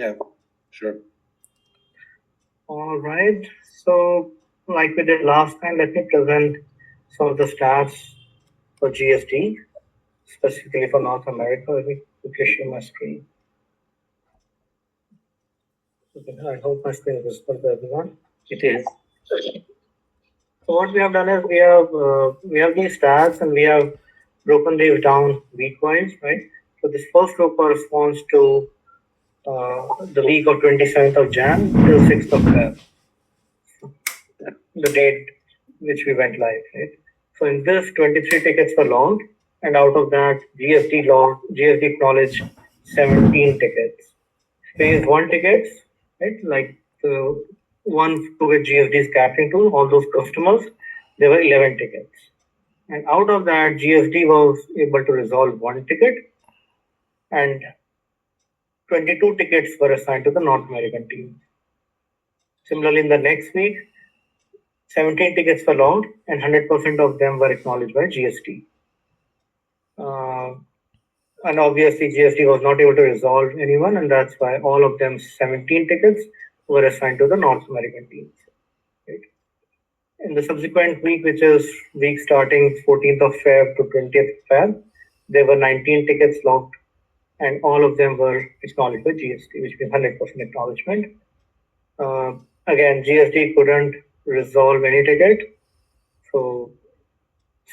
Yeah, sure. All right. So, like we did last time, let me present some of the stats for GST, specifically for North America. Let me quickly share my screen. Okay, I hope my screen is visible to everyone. It is. So what we have done is we have these stats and we have broken these down week-wise, right? So this first row corresponds to the week of 27th of Jan till 6th of Feb, the date which we went live, right? So in this, 23 tickets were launched, and out of that, GSD acknowledged 17 tickets. Phase one tickets, right? Like the one to which GSD is capturing to all those customers, there were 11 tickets. And out of that, GSD was able to resolve one ticket, and 22 tickets were assigned to the North American team. Similarly, in the next week, 17 tickets were logged, and 100% of them were acknowledged by GST. And obviously, GST was not able to resolve anyone, and that's why all of them 17 tickets were assigned to the North American teams. Right? In the subsequent week, which is week starting 14th of Feb to 20th Feb, there were 19 tickets logged, and all of them were acknowledged by GST, which means 100% acknowledgement. Again, GST couldn't resolve any ticket, so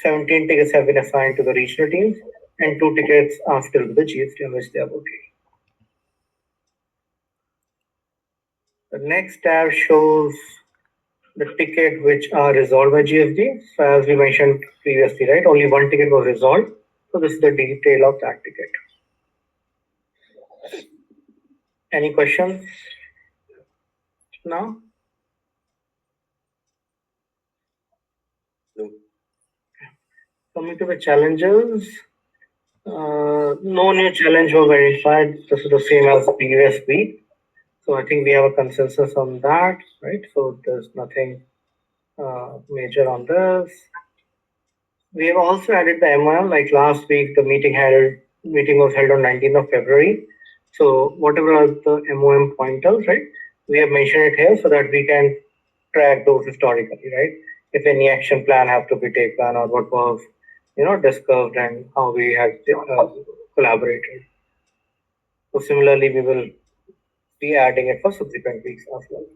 17 tickets have been assigned to the regional teams, and 2 tickets are still with the GST on which they are working. The next tab shows the ticket which are resolved by GSD. So as we mentioned previously, right, only one ticket was resolved. So this is the detail of that ticket. Any questions now? No. Coming to the challenges, no new challenge was verified. This is the same as the previous week. So I think we have a consensus on that, right? So there's nothing major on this. We have also added the MOM. Like last week, the meeting was held on 19th of February. So whatever are the MOM pointers, right? We have mentioned it here so that we can track those historically, right? If any action plan have to be taken or what was, discussed and how we had collaborated. So similarly, we will be adding it for subsequent weeks as well.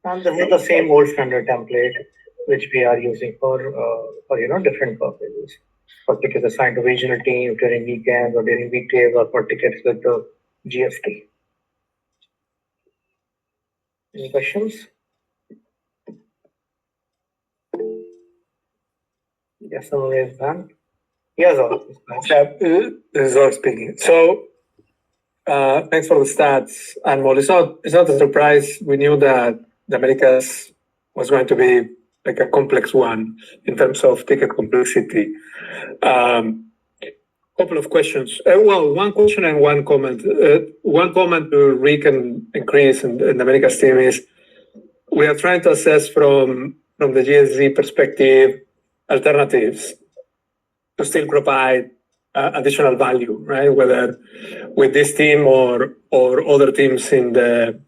And this is the same old standard template which we are using for different purposes. For tickets assigned to regional teams during weekends or during weekdays, or for tickets with the GST. Any questions? Yes, someone is done. Yes, this is Zor speaking. So, thanks for the stats, Anmol. It's not a surprise. We knew that the Americas was going to be like a complex one in terms of ticket complexity. Couple of questions. One question and one comment. One comment to Rick and Chris and the Americas team is we are trying to assess from the GSD perspective alternatives to still provide additional value, right? Whether with this team or other teams in the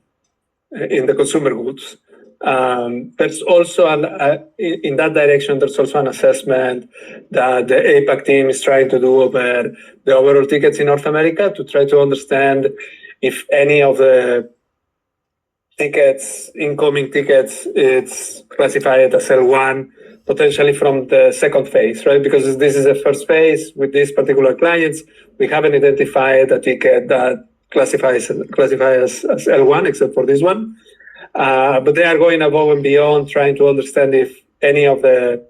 consumer goods. There's also in that direction. There's also an assessment that the APAC team is trying to do over the overall tickets in North America to try to understand if any of the incoming tickets, it's classified as L1, potentially from the second phase, right? Because this is a first phase with these particular clients. We haven't identified a ticket that classifies as L1, except for this one. But they are going above and beyond, trying to understand if any of the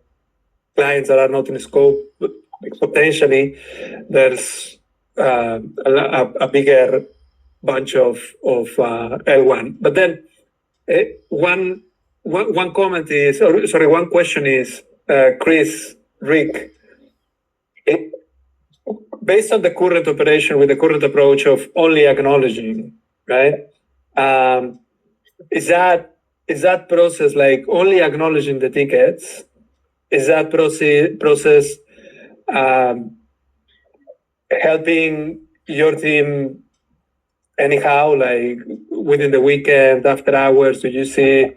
clients that are not in scope, potentially there's a bigger bunch of L1. But then one comment is, one question is, Chris, Rick, based on the current operation with the current approach of only acknowledging, right? Is that process like only acknowledging the tickets? Is that process helping your team anyhow, like within the weekend, after hours? Do you see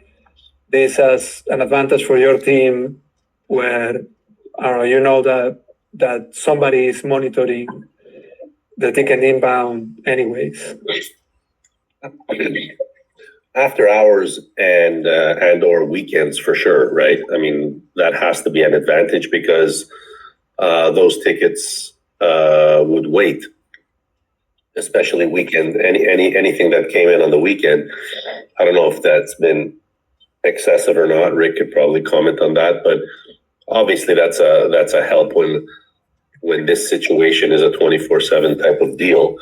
this as an advantage for your team where, I don't know, you know that somebody is monitoring the ticket inbound anyways? After hours and or weekends for sure, right? I mean, that has to be an advantage because those tickets would wait, especially weekend. Anything that came in on the weekend. I don't know if that's been excessive or not. Rick could probably comment on that, but obviously that's a help when this situation is a 24/7 type of deal.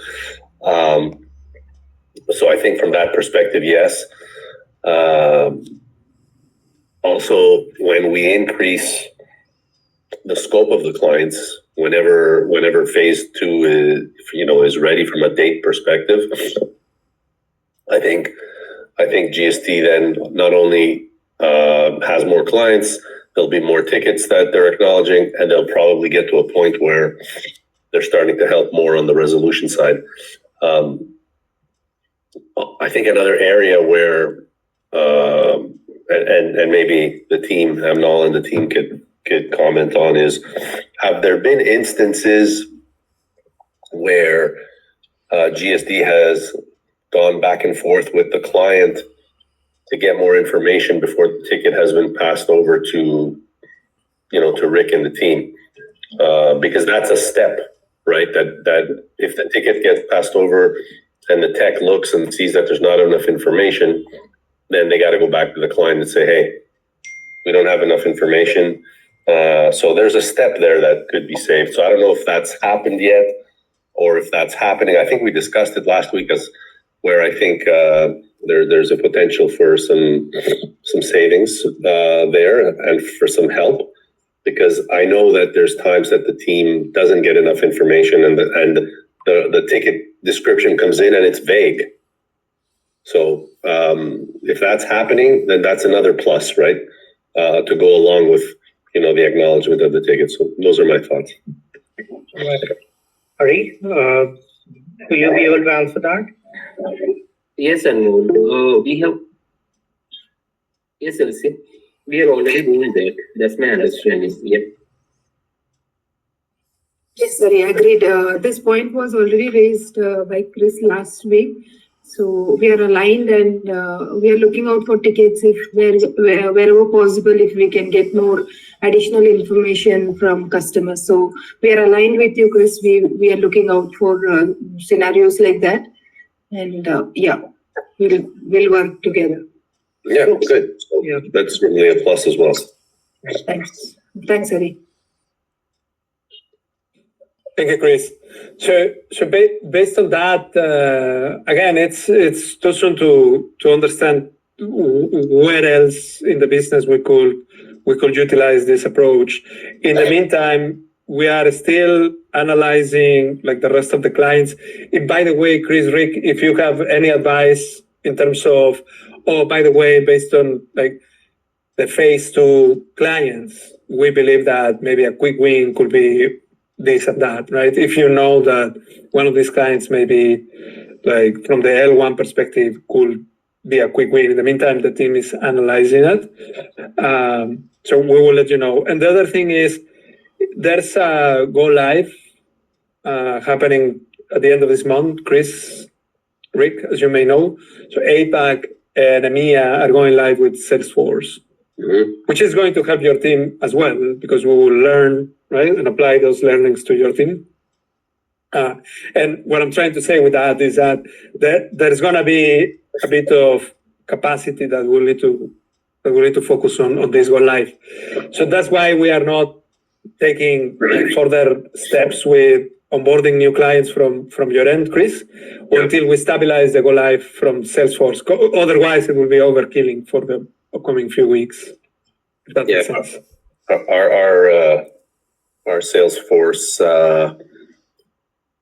So I think from that perspective, yes. Also, when we increase the scope of the clients, whenever phase 2 is ready from a date perspective, I think GST then not only has more clients, there'll be more tickets that they're acknowledging, and they'll probably get to a point where they're starting to help more on the resolution side. I think another area where, and maybe the team, Amnal and the team could comment on, is have there been instances where GSD has gone back and forth with the client to get more information before the ticket has been passed over to Rick and the team? Because that's a step, right? That if the ticket gets passed over and the tech looks and sees that there's not enough information, then they got to go back to the client and say, hey, we don't have enough information. So there's a step there that could be saved. So I don't know if that's happened yet or if that's happening. I think we discussed it last week as where I think there's a potential for some savings there and for some help, because I know that there's times that the team doesn't get enough information and the ticket description comes in and it's vague. So if that's happening, then that's another plus, right? To go along with the acknowledgement of the ticket. So those are my thoughts. Hari, will you be able to answer that? Yes, Anmol. Yes, Elsie. We have already ruled that. That's my understanding. Yep. Yes, sorry, agreed. This point was already raised by Chris last week. So we are aligned and we are looking out for tickets wherever possible, if we can get more additional information from customers. So we are aligned with you, Chris. We are looking out for scenarios like that. And we'll work together. Yeah, good. So Yeah. that's certainly a plus as well. Thanks. Thanks, Hari. Thank you, Chris. So based on that, again, it's too soon to understand where else in the business we could utilize this approach. In the meantime, we are still analyzing like the rest of the clients. By the way, Chris, Rick, if you have any advice in terms of, by the way, based on like the phase 2 clients, we believe that maybe a quick win could be this and that, right? If you know that one of these clients maybe like from the L1 perspective could be a quick win. In the meantime, the team is analyzing it. So we will let you know. And the other thing is there's a go live happening at the end of this month. Chris, Rick, as you may know. So APAC and EMEA are going live with Salesforce, which is going to help your team as well, because we will learn, right, and apply those learnings to your team. And what I'm trying to say with that is that there's going to be a bit of capacity that we'll need to focus on this go live. So that's why we are not taking further steps with onboarding new clients from your end, Chris, until we stabilize the go live from Salesforce. Otherwise, it will be overkilling for the upcoming few weeks. If that makes sense. Our Salesforce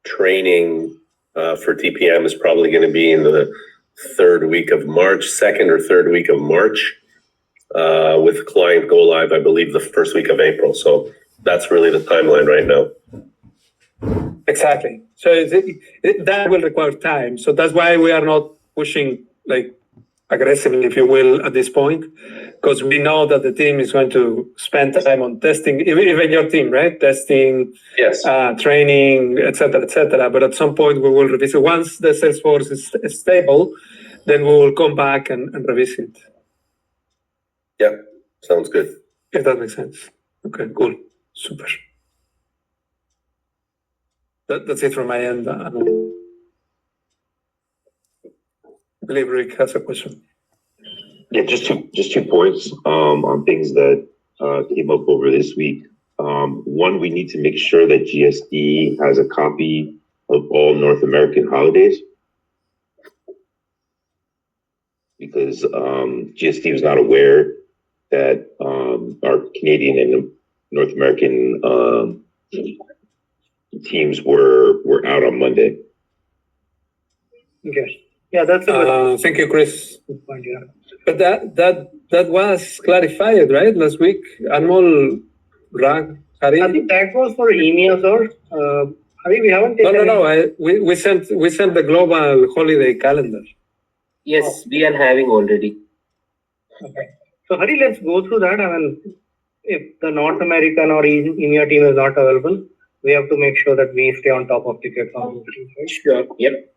training for TPM is probably going to be in the third week of March, second or third week of March, with client go live, I believe, the first week of April. So that's really the timeline right now. Exactly. So that will require time. So that's why we are not pushing like aggressively, if you will, at this point, because we know that the team is going to spend time on testing, even your team, right? Testing, Yes. training, et cetera, et cetera. But at some point, we will revisit. Once the Salesforce is stable, then we will come back and revisit. Yeah, sounds good. If that makes sense. Okay, cool. Super. That's it from my end. I believe Rick has a question. Yeah, just two points on things that came up over this week. One, we need to make sure that GSD has a copy of all North American holidays, because GSD was not aware that our Canadian and North American teams were out on Monday. Okay. Yeah, that's a good Thank you, Chris. point. Yeah. But that was clarified, right? Last week, Anmol Rag Hari. I think that was for EMEA, sir. Hari, we haven't taken. No. We sent the global holiday calendar. Yes, we are having already. Okay. So Hari, let's go through that. I mean, if the North American or EMEA team is not available, we have to make sure that we stay on top of tickets on those teams, right? Sure. Yep.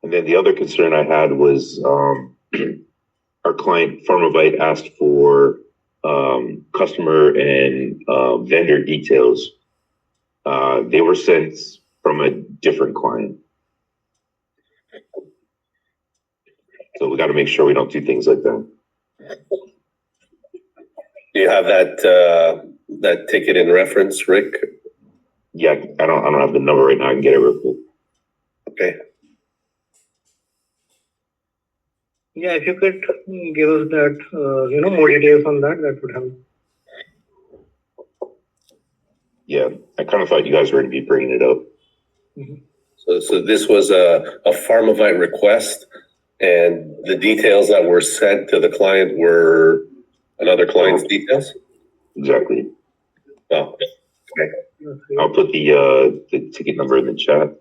And then the other concern I had was our client Pharmavite asked for customer and vendor details. They were sent from a different client. So we got to make sure we don't do things like that. Do you have that ticket in reference, Rick? Yeah, I don't have the number right now. I can get it real quick. Okay. Yeah, if you could give us that, more details on that, that would help. Yeah, I kind of thought you guys were going to be bringing it up. So this was a Pharmavite request, and the details that were sent to the client were another client's details? Exactly. Oh, okay. I'll put the ticket number in the chat.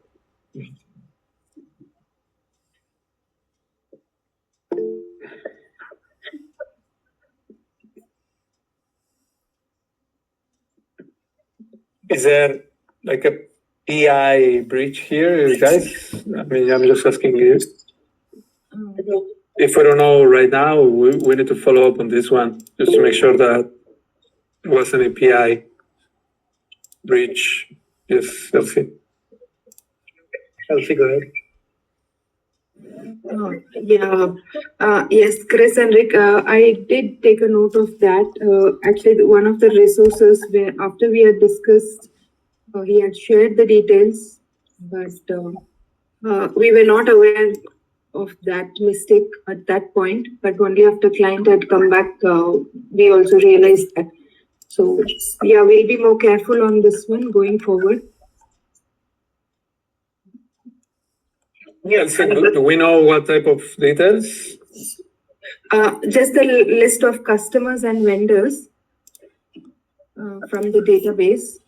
Is there like a PI breach here, guys? I mean, I'm just asking you. If we don't know right now, we need to follow up on this one just to make sure that there wasn't a PI breach. Yes, Elsie. Elsie, go ahead. Yes, Chris and Rick, I did take a note of that. Actually, one of the resources where after we had discussed, he had shared the details, but we were not aware of that mistake at that point. But only after client had come back, we also realized that. So yeah, we'll be more careful on this one going forward. Yes, do we know what type of details? Just a list of customers and vendors from the database.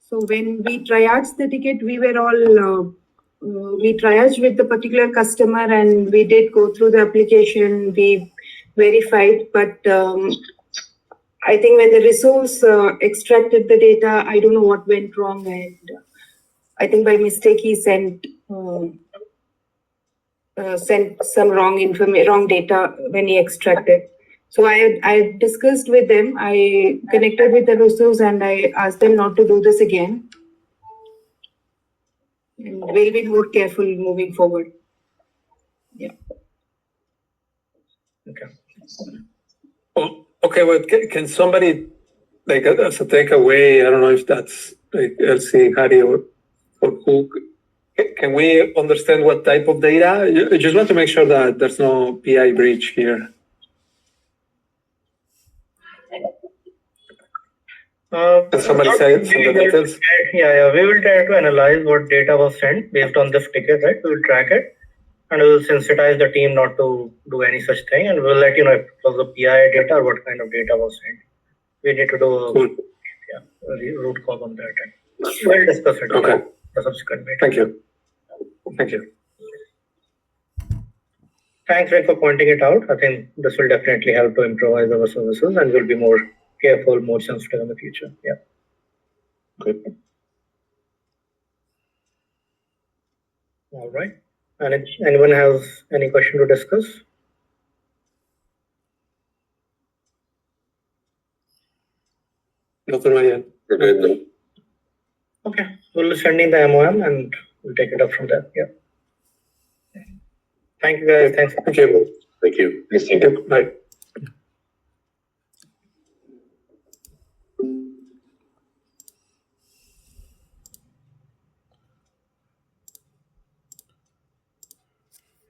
So when we triaged the ticket, we were all, we triaged with the particular customer and we did go through the application, we verified, but I think when the resource extracted the data, I don't know what went wrong, and I think by mistake he sent some wrong data when he extracted. So I discussed with them, I connected with the resource and I asked them not to do this again. And we'll be more careful moving forward. Yeah. Okay. Oh, okay, well, can somebody, like, as a takeaway, I don't know if that's like Elsie, Harry, or who, can we understand what type of data? I just want to make sure that there's no PI breach here. Can somebody say some of the details? Yeah, we will try to analyze what data was sent based on this ticket, right? We will track it and we will sensitize the team not to do any such thing, and we'll let you know if it was a PI data or what kind of data was sent. We need to do a root cause on that. We'll discuss it. Okay. The subsequent meeting. Thank you. Thank you. Thanks, Rick, for pointing it out. I think this will definitely help to improvise our services and we'll be more careful, more sensitive in the future. Yeah. Okay. All right. And if anyone has any question to discuss? Nothing yet. We're good. No? Okay. We'll be sending the MOM and we'll take it up from there. Yeah. Thank you guys. Thanks. Thank you. Thank you. Yes, Thank you. Bye.